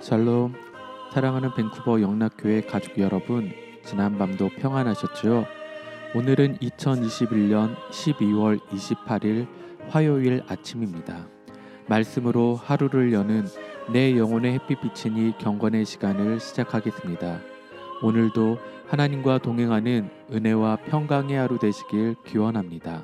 샬롬, 사랑하는 밴쿠버 영락교회 가족 여러분, 지난밤도 평안하셨죠? 오늘은 2021년 12월 28일 화요일 아침입니다. 말씀으로 하루를 여는 내 영혼의 햇빛 비치니 경건의 시간을 시작하겠습니다. 오늘도 하나님과 동행하는 은혜와 평강의 하루 되시길 기원합니다.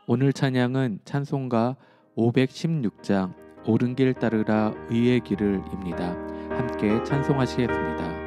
오늘 찬양은 찬송가 516장 옳은 길 따르라 의의 길을입니다. 함께 찬송하시겠습니다.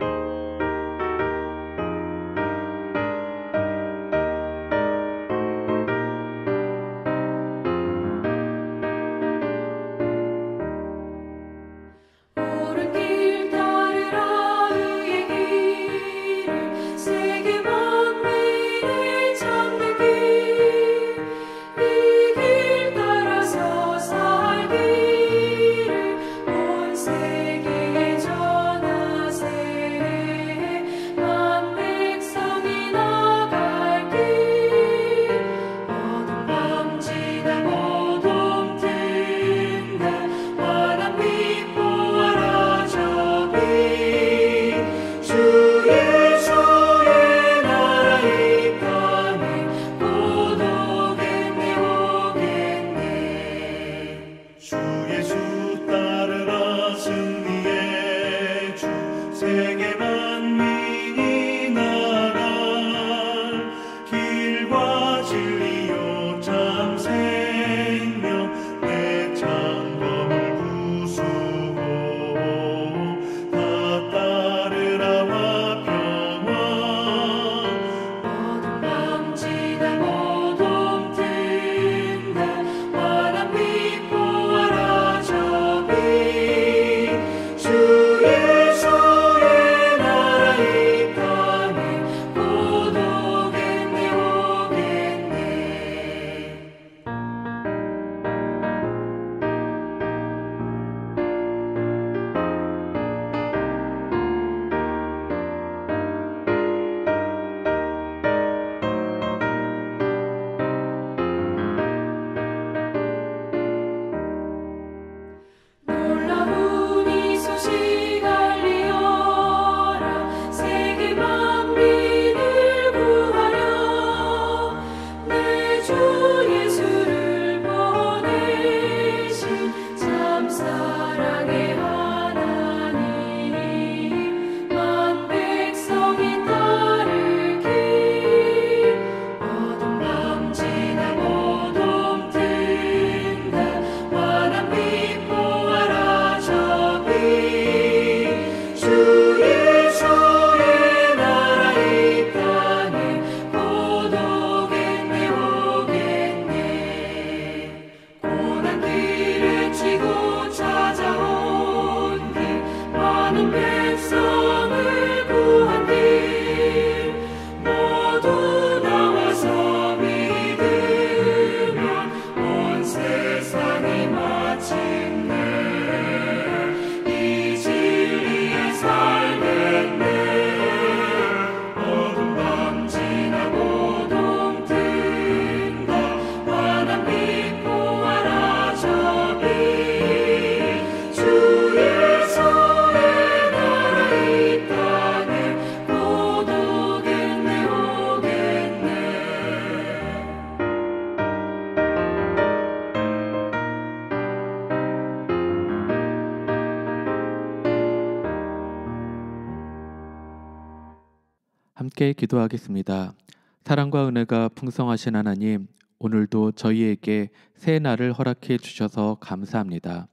함께 기도하겠습니다. 사랑과 은혜가 풍성하신 하나님, 오늘도 저희에게 새 날을 허락해 주셔서 감사합니다.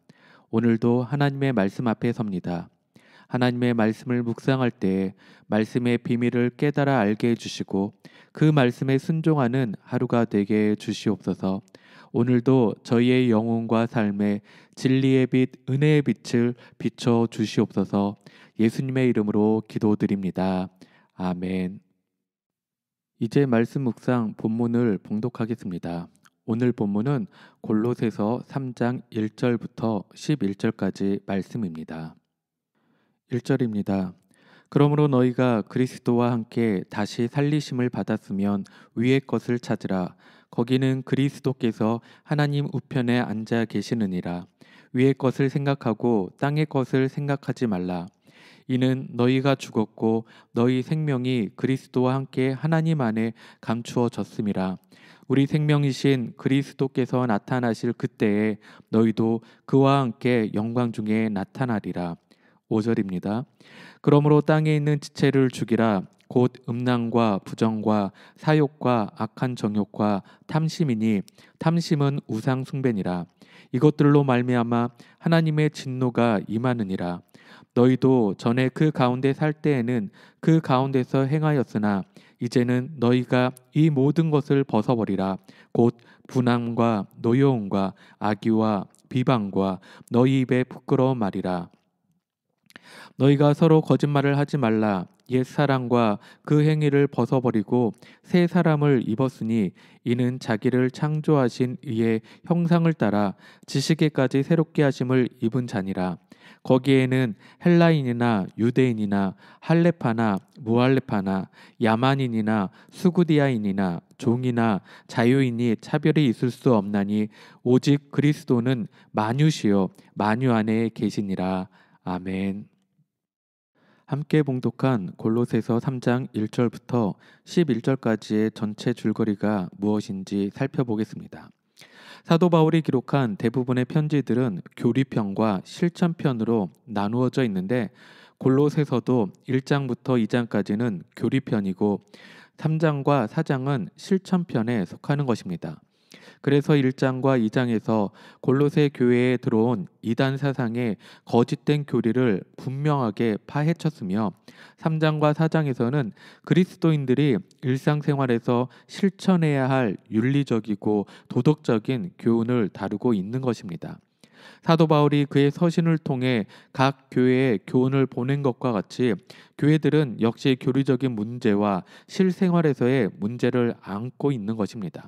오늘도 하나님의 말씀 앞에 섭니다. 하나님의 말씀을 묵상할 때 말씀의 비밀을 깨달아 알게 해주시고 그 말씀에 순종하는 하루가 되게 해주시옵소서. 오늘도 저희의 영혼과 삶에 진리의 빛, 은혜의 빛을 비춰 주시옵소서. 예수님의 이름으로 기도드립니다. 아멘. 이제 말씀 묵상 본문을 봉독하겠습니다. 오늘 본문은 골로새서 3장 1절부터 11절까지 말씀입니다. 1절입니다. 그러므로 너희가 그리스도와 함께 다시 살리심을 받았으면 위의 것을 찾으라. 거기는 그리스도께서 하나님 우편에 앉아 계시느니라. 위의 것을 생각하고 땅의 것을 생각하지 말라. 이는 너희가 죽었고 너희 생명이 그리스도와 함께 하나님 안에 감추어졌음이라. 우리 생명이신 그리스도께서 나타나실 그때에 너희도 그와 함께 영광 중에 나타나리라. 5절입니다. 그러므로 땅에 있는 지체를 죽이라. 곧 음란과 부정과 사욕과 악한 정욕과 탐심이니 탐심은 우상 숭배니라. 이것들로 말미암아 하나님의 진노가 임하느니라. 너희도 전에 그 가운데 살 때에는 그 가운데서 행하였으나 이제는 너희가 이 모든 것을 벗어버리라. 곧 분함과 노여움과 악의와 비방과 너희 입의 부끄러운 말이라. 너희가 서로 거짓말을 하지 말라. 옛 사람과 그 행위를 벗어버리고 새 사람을 입었으니 이는 자기를 창조하신 이의 형상을 따라 지식에까지 새롭게 하심을 입은 자니라. 거기에는 헬라인이나 유대인이나 할레파나 무할레파나 야만인이나 수구디아인이나 종이나 자유인이 차별이 있을 수 없나니 오직 그리스도는 만유시요 만유 안에 계시니라. 아멘. 함께 봉독한 골로새서 3장 1절부터 11절까지의 전체 줄거리가 무엇인지 살펴보겠습니다. 사도 바울이 기록한 대부분의 편지들은 교리편과 실천편으로 나누어져 있는데 골로새서도 1장부터 2장까지는 교리편이고 3장과 4장은 실천편에 속하는 것입니다. 그래서 1장과 2장에서 골로새 교회에 들어온 이단 사상의 거짓된 교리를 분명하게 파헤쳤으며 3장과 4장에서는 그리스도인들이 일상생활에서 실천해야 할 윤리적이고 도덕적인 교훈을 다루고 있는 것입니다. 사도 바울이 그의 서신을 통해 각 교회에 교훈을 보낸 것과 같이 교회들은 역시 교리적인 문제와 실생활에서의 문제를 안고 있는 것입니다.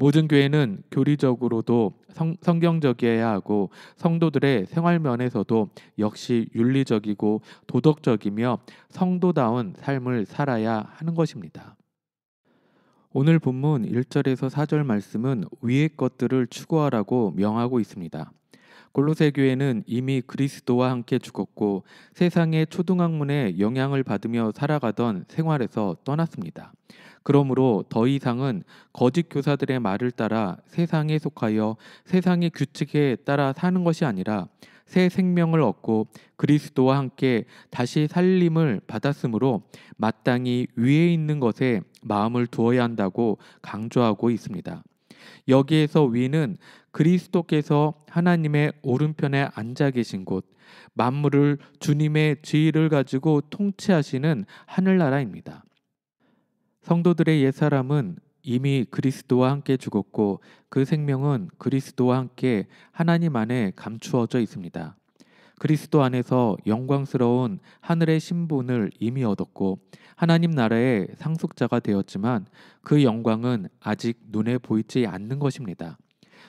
모든 교회는 교리적으로도 성경적이어야 하고 성도들의 생활 면에서도 역시 윤리적이고 도덕적이며 성도다운 삶을 살아야 하는 것입니다. 오늘 본문 1절에서 4절 말씀은 위의 것들을 추구하라고 명하고 있습니다. 골로새 교회는 이미 그리스도와 함께 죽었고 세상의 초등학문의 영향을 받으며 살아가던 생활에서 떠났습니다. 그러므로 더 이상은 거짓 교사들의 말을 따라 세상에 속하여 세상의 규칙에 따라 사는 것이 아니라 새 생명을 얻고 그리스도와 함께 다시 살림을 받았으므로 마땅히 위에 있는 것에 마음을 두어야 한다고 강조하고 있습니다. 여기에서 위는 그리스도께서 하나님의 오른편에 앉아 계신 곳, 만물을 주님의 지위를 가지고 통치하시는 하늘나라입니다. 성도들의 옛사람은 이미 그리스도와 함께 죽었고 그 생명은 그리스도와 함께 하나님 안에 감추어져 있습니다. 그리스도 안에서 영광스러운 하늘의 신분을 이미 얻었고 하나님 나라의 상속자가 되었지만 그 영광은 아직 눈에 보이지 않는 것입니다.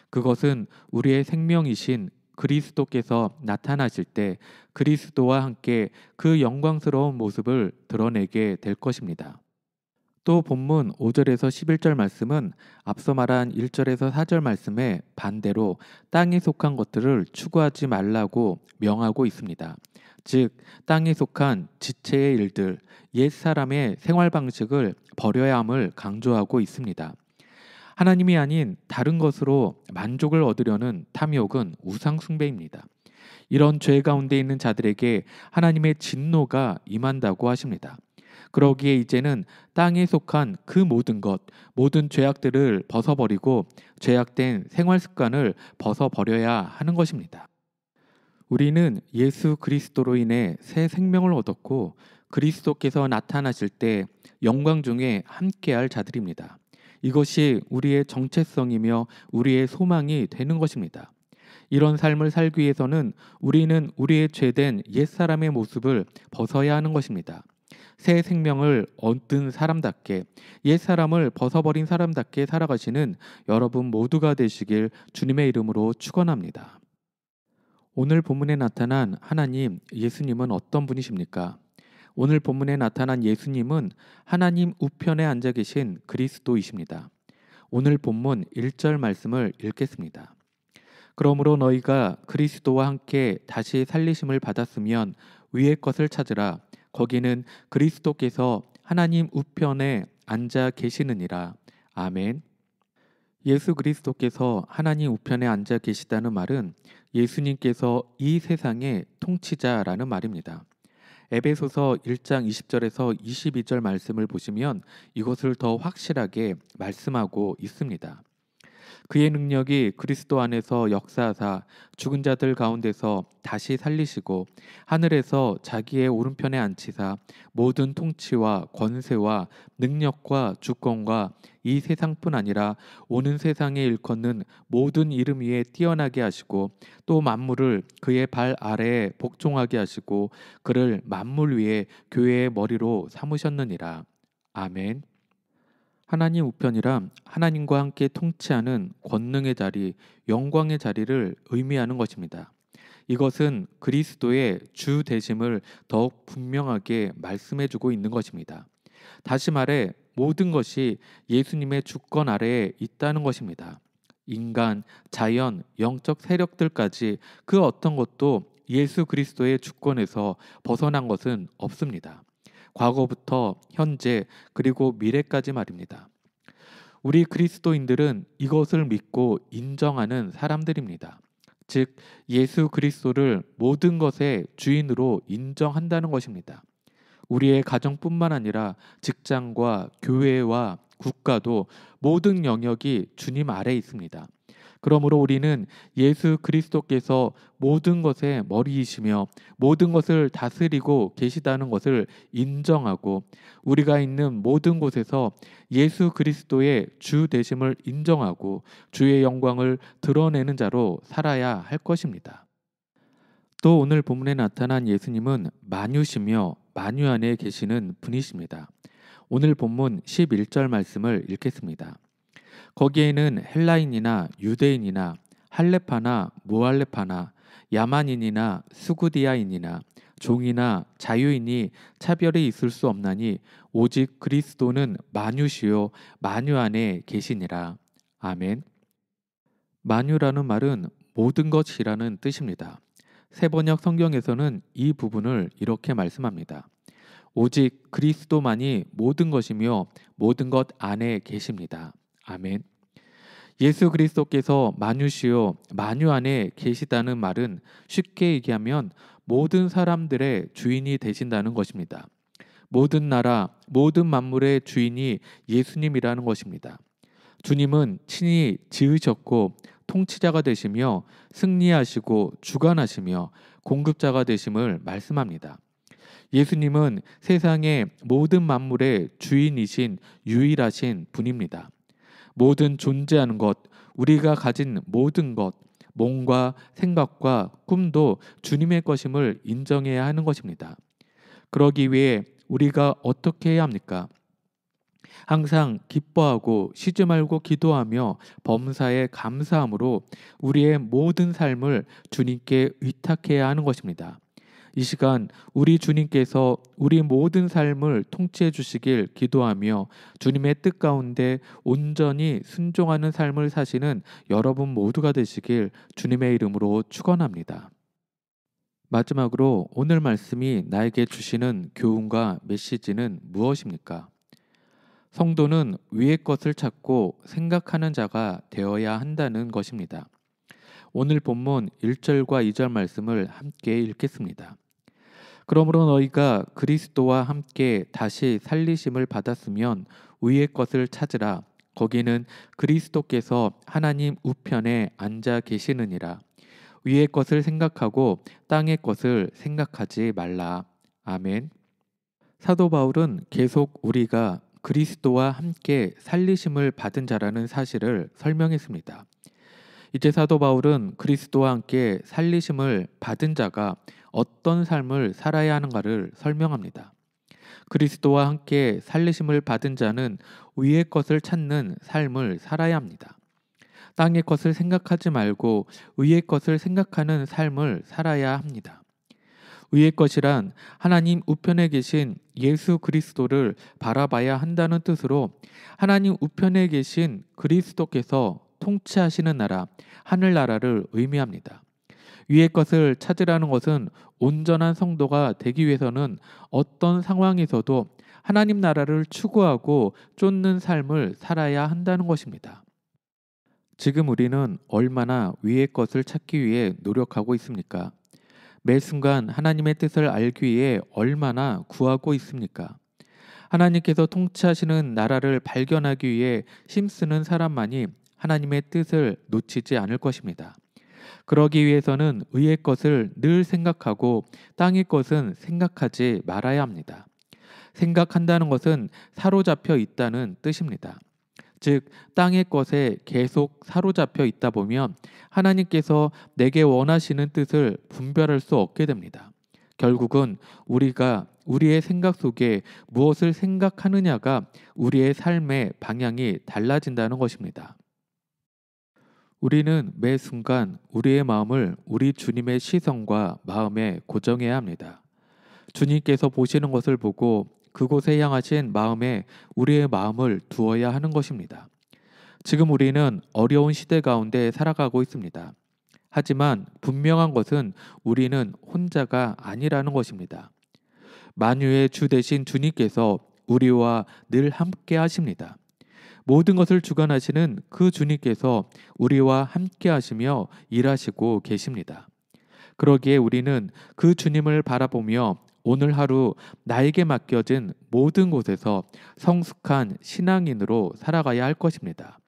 그것은 우리의 생명이신 그리스도께서 나타나실 때 그리스도와 함께 그 영광스러운 모습을 드러내게 될 것입니다. 또 본문 5절에서 11절 말씀은 앞서 말한 1절에서 4절 말씀에 반대로 땅에 속한 것들을 추구하지 말라고 명하고 있습니다. 즉 땅에 속한 지체의 일들, 옛사람의 생활 방식을 버려야 함을 강조하고 있습니다. 하나님이 아닌 다른 것으로 만족을 얻으려는 탐욕은 우상 숭배입니다. 이런 죄 가운데 있는 자들에게 하나님의 진노가 임한다고 하십니다. 그러기에 이제는 땅에 속한 그 모든 것, 모든 죄악들을 벗어버리고 죄악된 생활 습관을 벗어버려야 하는 것입니다. 우리는 예수 그리스도로 인해 새 생명을 얻었고 그리스도께서 나타나실 때 영광 중에 함께할 자들입니다. 이것이 우리의 정체성이며 우리의 소망이 되는 것입니다. 이런 삶을 살기 위해서는 우리는 우리의 죄된 옛사람의 모습을 벗어야 하는 것입니다. 새 생명을 얻은 사람답게 옛사람을 벗어버린 사람답게 살아가시는 여러분 모두가 되시길 주님의 이름으로 축원합니다. 오늘 본문에 나타난 하나님, 예수님은 어떤 분이십니까? 오늘 본문에 나타난 예수님은 하나님 우편에 앉아 계신 그리스도이십니다. 오늘 본문 1절 말씀을 읽겠습니다. 그러므로 너희가 그리스도와 함께 다시 살리심을 받았으면 위의 것을 찾으라. 거기는 그리스도께서 하나님 우편에 앉아 계시느니라. 아멘. 예수 그리스도께서 하나님 우편에 앉아 계시다는 말은 예수님께서 이 세상의 통치자라는 말입니다. 에베소서 1장 20절에서 22절 말씀을 보시면 이것을 더 확실하게 말씀하고 있습니다. 그의 능력이 그리스도 안에서 역사하사 죽은 자들 가운데서 다시 살리시고 하늘에서 자기의 오른편에 앉히사 모든 통치와 권세와 능력과 주권과 이 세상뿐 아니라 오는 세상에 일컫는 모든 이름 위에 뛰어나게 하시고 또 만물을 그의 발 아래에 복종하게 하시고 그를 만물 위에 교회의 머리로 삼으셨느니라. 아멘. 하나님 우편이란 하나님과 함께 통치하는 권능의 자리, 영광의 자리를 의미하는 것입니다. 이것은 그리스도의 주 되심을 더욱 분명하게 말씀해주고 있는 것입니다. 다시 말해 모든 것이 예수님의 주권 아래에 있다는 것입니다. 인간, 자연, 영적 세력들까지 그 어떤 것도 예수 그리스도의 주권에서 벗어난 것은 없습니다. 과거부터 현재 그리고 미래까지 말입니다. 우리 그리스도인들은 이것을 믿고 인정하는 사람들입니다. 즉 예수 그리스도를 모든 것의 주인으로 인정한다는 것입니다. 우리의 가정뿐만 아니라 직장과 교회와 국가도 모든 영역이 주님 아래에 있습니다. 그러므로 우리는 예수 그리스도께서 모든 것의 머리이시며 모든 것을 다스리고 계시다는 것을 인정하고 우리가 있는 모든 곳에서 예수 그리스도의 주 되심을 인정하고 주의 영광을 드러내는 자로 살아야 할 것입니다. 또 오늘 본문에 나타난 예수님은 만유시며 만유 안에 계시는 분이십니다. 오늘 본문 11절 말씀을 읽겠습니다. 거기에는 헬라인이나 유대인이나 할레파나 무할레파나 야만인이나 수구디아인이나 종이나 자유인이 차별이 있을 수 없나니 오직 그리스도는 만유시요 만유 안에 계시니라. 아멘. 만유라는 말은 모든 것이라는 뜻입니다. 세번역 성경에서는 이 부분을 이렇게 말씀합니다. 오직 그리스도만이 모든 것이며 모든 것 안에 계십니다. 아멘. 예수 그리스도께서 만유시요 만유 안에 계시다는 말은 쉽게 얘기하면 모든 사람들의 주인이 되신다는 것입니다. 모든 나라, 모든 만물의 주인이 예수님이라는 것입니다. 주님은 친히 지으셨고 통치자가 되시며 승리하시고 주관하시며 공급자가 되심을 말씀합니다. 예수님은 세상의 모든 만물의 주인이신 유일하신 분입니다. 모든 존재하는 것, 우리가 가진 모든 것, 몸과 생각과 꿈도 주님의 것임을 인정해야 하는 것입니다. 그러기 위해 우리가 어떻게 해야 합니까? 항상 기뻐하고 쉬지 말고 기도하며 범사에 감사함으로 우리의 모든 삶을 주님께 의탁해야 하는 것입니다. 이 시간 우리 주님께서 우리 모든 삶을 통치해 주시길 기도하며 주님의 뜻 가운데 온전히 순종하는 삶을 사시는 여러분 모두가 되시길 주님의 이름으로 축원합니다. 마지막으로 오늘 말씀이 나에게 주시는 교훈과 메시지는 무엇입니까? 성도는 위의 것을 찾고 생각하는 자가 되어야 한다는 것입니다. 오늘 본문 1절과 2절 말씀을 함께 읽겠습니다. 그러므로 너희가 그리스도와 함께 다시 살리심을 받았으면 위의 것을 찾으라. 거기는 그리스도께서 하나님 우편에 앉아 계시느니라. 위의 것을 생각하고 땅의 것을 생각하지 말라. 아멘. 사도 바울은 계속 우리가 그리스도와 함께 살리심을 받은 자라는 사실을 설명했습니다. 이제 사도 바울은 그리스도와 함께 살리심을 받은 자가 어떤 삶을 살아야 하는가를 설명합니다. 그리스도와 함께 살리심을 받은 자는 위의 것을 찾는 삶을 살아야 합니다. 땅의 것을 생각하지 말고 위의 것을 생각하는 삶을 살아야 합니다. 위의 것이란 하나님 우편에 계신 예수 그리스도를 바라봐야 한다는 뜻으로 하나님 우편에 계신 그리스도께서 통치하시는 나라, 하늘나라를 의미합니다. 위의 것을 찾으라는 것은 온전한 성도가 되기 위해서는 어떤 상황에서도 하나님 나라를 추구하고 쫓는 삶을 살아야 한다는 것입니다. 지금 우리는 얼마나 위의 것을 찾기 위해 노력하고 있습니까? 매 순간 하나님의 뜻을 알기 위해 얼마나 구하고 있습니까? 하나님께서 통치하시는 나라를 발견하기 위해 힘쓰는 사람만이 하나님의 뜻을 놓치지 않을 것입니다. 그러기 위해서는 의의 것을 늘 생각하고 땅의 것은 생각하지 말아야 합니다. 생각한다는 것은 사로잡혀 있다는 뜻입니다. 즉, 땅의 것에 계속 사로잡혀 있다 보면 하나님께서 내게 원하시는 뜻을 분별할 수 없게 됩니다. 결국은 우리가 우리의 생각 속에 무엇을 생각하느냐가 우리의 삶의 방향이 달라진다는 것입니다. 우리는 매 순간 우리의 마음을 우리 주님의 시선과 마음에 고정해야 합니다. 주님께서 보시는 것을 보고 그곳에 향하신 마음에 우리의 마음을 두어야 하는 것입니다. 지금 우리는 어려운 시대 가운데 살아가고 있습니다. 하지만 분명한 것은 우리는 혼자가 아니라는 것입니다. 만유의 주 되신 주님께서 우리와 늘 함께 하십니다. 모든 것을 주관하시는 그 주님께서 우리와 함께 하시며 일하시고 계십니다. 그러기에 우리는 그 주님을 바라보며 오늘 하루 나에게 맡겨진 모든 곳에서 성숙한 신앙인으로 살아가야 할 것입니다.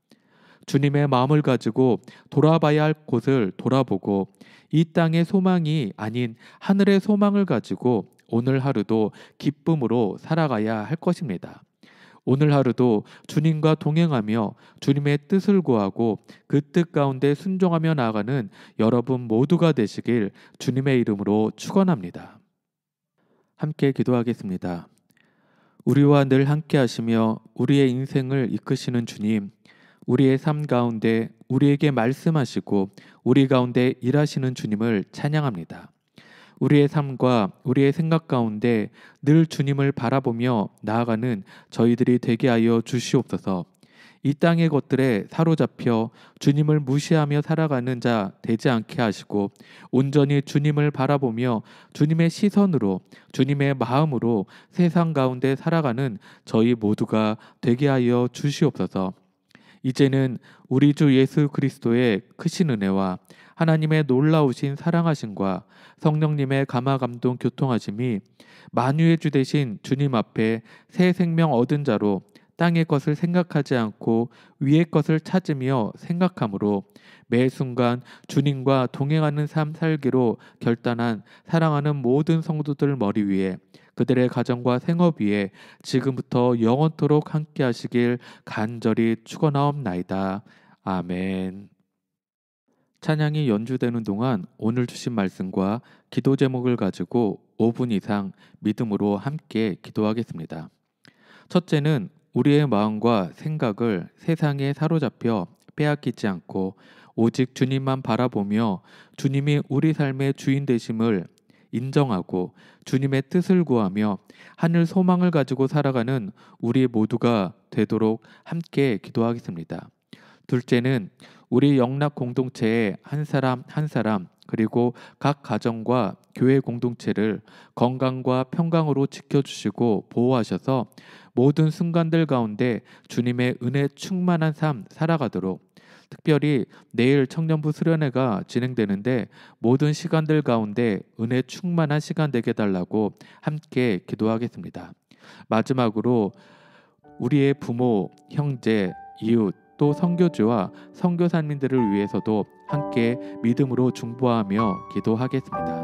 주님의 마음을 가지고 돌아봐야 할 곳을 돌아보고 이 땅의 소망이 아닌 하늘의 소망을 가지고 오늘 하루도 기쁨으로 살아가야 할 것입니다. 오늘 하루도 주님과 동행하며 주님의 뜻을 구하고 그 뜻 가운데 순종하며 나아가는 여러분 모두가 되시길 주님의 이름으로 축원합니다. 함께 기도하겠습니다. 우리와 늘 함께 하시며 우리의 인생을 이끄시는 주님, 우리의 삶 가운데 우리에게 말씀하시고 우리 가운데 일하시는 주님을 찬양합니다. 우리의 삶과 우리의 생각 가운데 늘 주님을 바라보며 나아가는 저희들이 되게 하여 주시옵소서. 이 땅의 것들에 사로잡혀 주님을 무시하며 살아가는 자 되지 않게 하시고 온전히 주님을 바라보며 주님의 시선으로 주님의 마음으로 세상 가운데 살아가는 저희 모두가 되게 하여 주시옵소서. 이제는 우리 주 예수 그리스도의 크신 은혜와 하나님의 놀라우신 사랑하심과 성령님의 감화감동 교통하심이 만유의 주 되신 주님 앞에 새 생명 얻은 자로 땅의 것을 생각하지 않고 위의 것을 찾으며 생각함으로 매 순간 주님과 동행하는 삶 살기로 결단한 사랑하는 모든 성도들 머리 위에 그들의 가정과 생업 위에 지금부터 영원토록 함께 하시길 간절히 축원하옵나이다. 아멘. 찬양이 연주되는 동안 오늘 주신 말씀과 기도 제목을 가지고 5분 이상 믿음으로 함께 기도하겠습니다. 첫째는 우리의 마음과 생각을 세상에 사로잡혀 빼앗기지 않고 오직 주님만 바라보며 주님이 우리 삶의 주인 되심을 인정하고 주님의 뜻을 구하며 하늘 소망을 가지고 살아가는 우리 모두가 되도록 함께 기도하겠습니다. 둘째는 우리 영락 공동체의 한 사람 한 사람 그리고 각 가정과 교회 공동체를 건강과 평강으로 지켜주시고 보호하셔서 모든 순간들 가운데 주님의 은혜 충만한 삶 살아가도록 특별히 내일 청년부 수련회가 진행되는데 모든 시간들 가운데 은혜 충만한 시간 되게 달라고 함께 기도하겠습니다. 마지막으로 우리의 부모, 형제, 이웃 또 선교주와 선교사님들을 위해서도 함께 믿음으로 중보하며 기도하겠습니다.